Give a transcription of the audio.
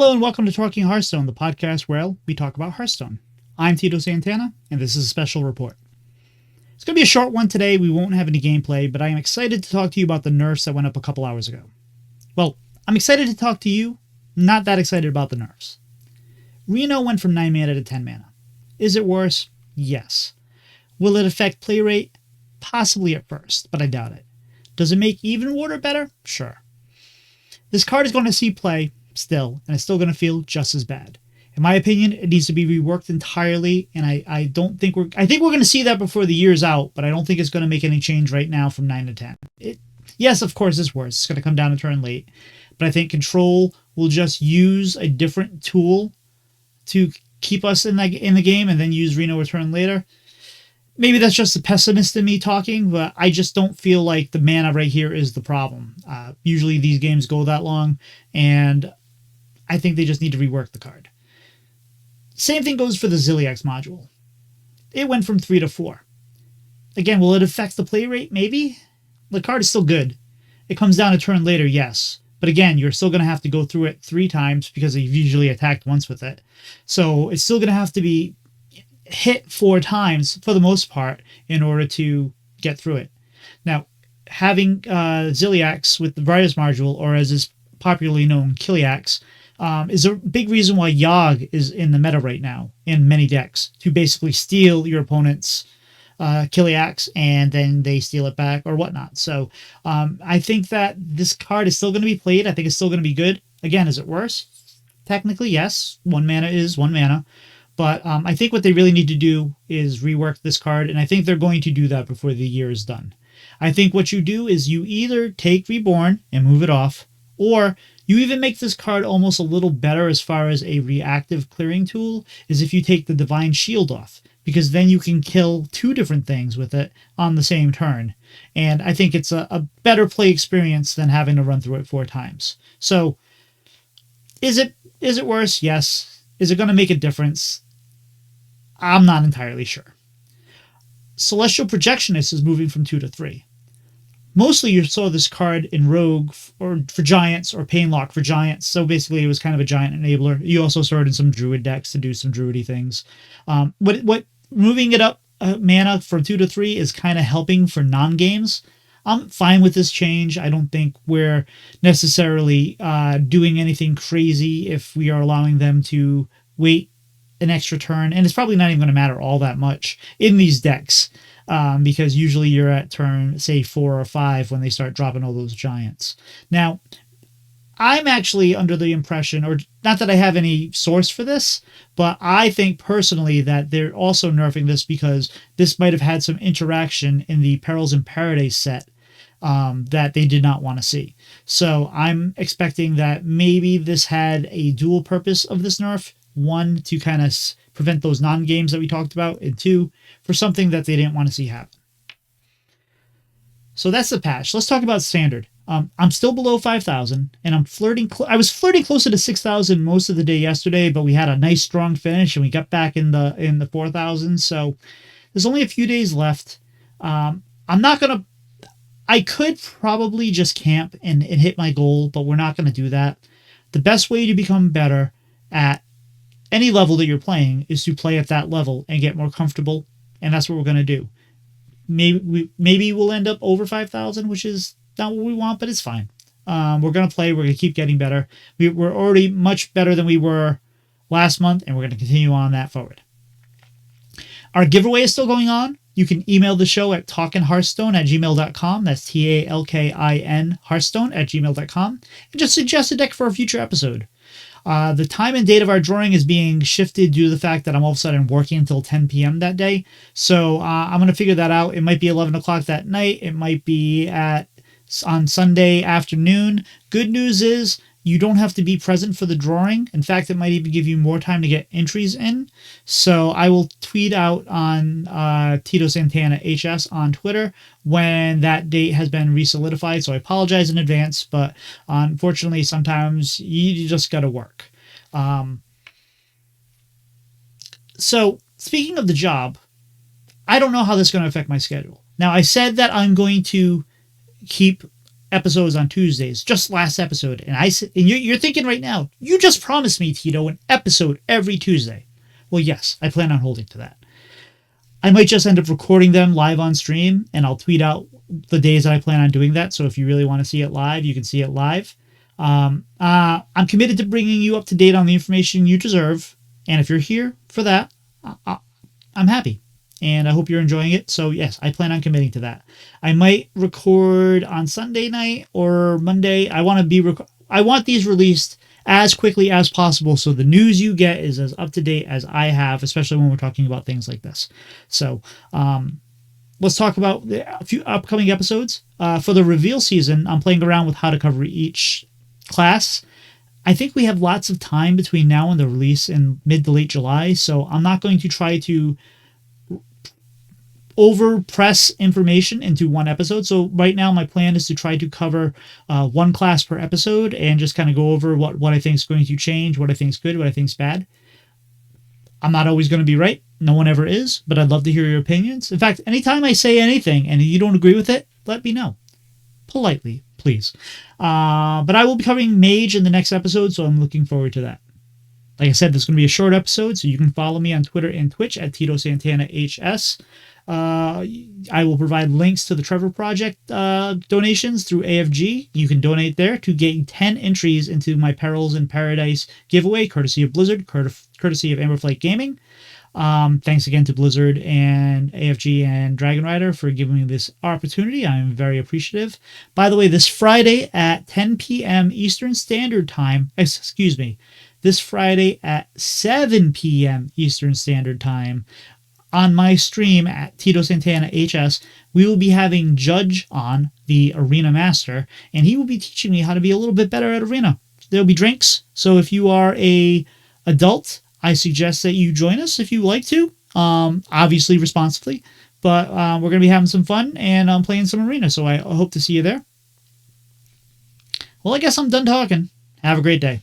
Hello and welcome to Talking Hearthstone, the podcast where we talk about Hearthstone. I'm Tito Santana, and this is a special report. It's going to be a short one today. We won't have any gameplay, but I am excited to talk to you about the nerfs that went up a couple hours ago. Well, I'm excited to talk to you, not that excited about the nerfs. Reno went from 9 mana to 10 mana. Is it worse? Yes. Will it affect play rate? Possibly at first, but I doubt it. Does it make even water better? Sure. This card is going to see play still, and it's still going to feel just as bad. In my opinion, it needs to be reworked entirely, and I think we're going to see that before the year's out, but I don't think it's going to make any change right now from 9 to 10. Yes, of course, it's worse. It's going to come down a turn late, but I think Control will just use a different tool to keep us in the game, and then use Reno a turn later. Maybe that's just the pessimist in me talking, but I just don't feel like the mana right here is the problem. Usually these games go that long, and I think they just need to rework the card. Same thing goes for the Zilliax module. It went from 3 to 4. Again, will it affect the play rate? Maybe. The card is still good. It comes down a turn later, yes. But again, you're still going to have to go through it 3 times because you've usually attacked once with it. So it's still going to have to be hit 4 times for the most part in order to get through it. Now, having zilliax with the Virus module, or as is popularly known, Killiax, is a big reason why Yogg is in the meta right now in many decks, to basically steal your opponent's Killiax and then they steal it back or whatnot. So I think that this card is still going to be played. I think it's still going to be good. Again, is it worse? Technically, yes. 1 mana is 1 mana. But I think what they really need to do is rework this card, and I think they're going to do that before the year is done. I think what you do is you either take Reborn and move it off, or you even make this card almost a little better as far as a reactive clearing tool, is if you take the Divine Shield off, because then you can kill 2 different things with it on the same turn. And I think it's a better play experience than having to run through it 4 times. So, is it worse? Yes. Is it going to make a difference? I'm not entirely sure. Celestial Projectionist is moving from 2 to 3. Mostly you saw this card in Rogue or for Giants, or Painlock for Giants. So basically it was kind of a Giant enabler. You also saw it in some Druid decks to do some Druidy things. What moving it up mana from 2 to 3 is kind of helping for non-games. I'm fine with this change. I don't think we're necessarily doing anything crazy if we are allowing them to wait an extra turn, and it's probably not even going to matter all that much in these decks, because usually you're at turn, say, 4 or 5 when they start dropping all those giants. Now, I'm actually under the impression, or not that I have any source for this, but I think personally that they're also nerfing this because this might have had some interaction in the Perils in Paradise set that they did not want to see. So I'm expecting that maybe this had a dual purpose of this nerf. 1, to kind of prevent those non-games that we talked about, and 2, for something that they didn't want to see happen. So that's the patch. Let's talk about standard. I'm still below 5,000, and I'm flirting. I was flirting closer to 6,000 most of the day yesterday, but we had a nice strong finish, and we got back in the 4,000. So there's only a few days left. I'm not gonna. I could probably just camp and hit my goal, but we're not going to do that. The best way to become better at any level that you're playing is to play at that level and get more comfortable, and that's what we're going to do. Maybe we'll end up over 5,000, which is not what we want, but it's fine. We're going to play. We're going to keep getting better. We're already much better than we were last month, and we're going to continue on that forward. Our giveaway is still going on. You can email the show at talkinhearthstone@gmail.com. That's TALKIN Hearthstone@gmail.com. And just suggest a deck for a future episode. The time and date of our drawing is being shifted due to the fact that I'm all of a sudden working until 10 p.m. that day. So I'm going to figure that out. It might be 11 o'clock that night. It might be on Sunday afternoon. Good news is you don't have to be present for the drawing. In fact, it might even give you more time to get entries in. So I will tweet out on Tito Santana HS on Twitter when that date has been resolidified. So I apologize in advance, but unfortunately, sometimes you just got to work. So speaking of the job, I don't know how this is going to affect my schedule. Now, I said that I'm going to keep episodes on Tuesdays, just last episode. And you're thinking right now, you just promised me, Tito, an episode every Tuesday. Well, yes, I plan on holding to that. I might just end up recording them live on stream, and I'll tweet out the days that I plan on doing that. So if you really want to see it live, you can see it live. I'm committed to bringing you up to date on the information you deserve. And if you're here for that, I'm happy. And I hope you're enjoying it. So yes, I plan on committing to that. I might record on Sunday night or Monday. I want these released as quickly as possible, so the news you get is as up to date as I have, especially when we're talking about things like this. So let's talk about a few upcoming episodes. For the reveal season, I'm playing around with how to cover each class. I think we have lots of time between now and the release in mid to late July, so I'm not going to try to overpress information into one episode. So right now my plan is to try to cover one class per episode and just kind of go over what I think is going to change, what I think is good, what I think is bad. I'm not always going to be right. No one ever is, but I'd love to hear your opinions. In fact, anytime I say anything and you don't agree with it, let me know. Politely, please. But I will be covering Mage in the next episode, so I'm looking forward to that. Like I said, this is going to be a short episode, so you can follow me on Twitter and Twitch at Tito Santana HS. I will provide links to the Trevor Project donations through AFG. You can donate there to gain 10 entries into my Perils in Paradise giveaway, courtesy of Blizzard, courtesy of Amberflight Gaming. Thanks again to Blizzard and AFG and Dragon Rider for giving me this opportunity. I'm very appreciative. By the way, this Friday at 10 p.m. Eastern Standard Time, this Friday at 7 p.m. Eastern Standard Time, on my stream at Tito Santana HS, we will be having Judge on, the Arena Master, and he will be teaching me how to be a little bit better at Arena. There'll be drinks, so if you are a adult, I suggest that you join us if you like to, obviously responsibly, but we're going to be having some fun and playing some Arena, so I hope to see you there. Well, I guess I'm done talking. Have a great day.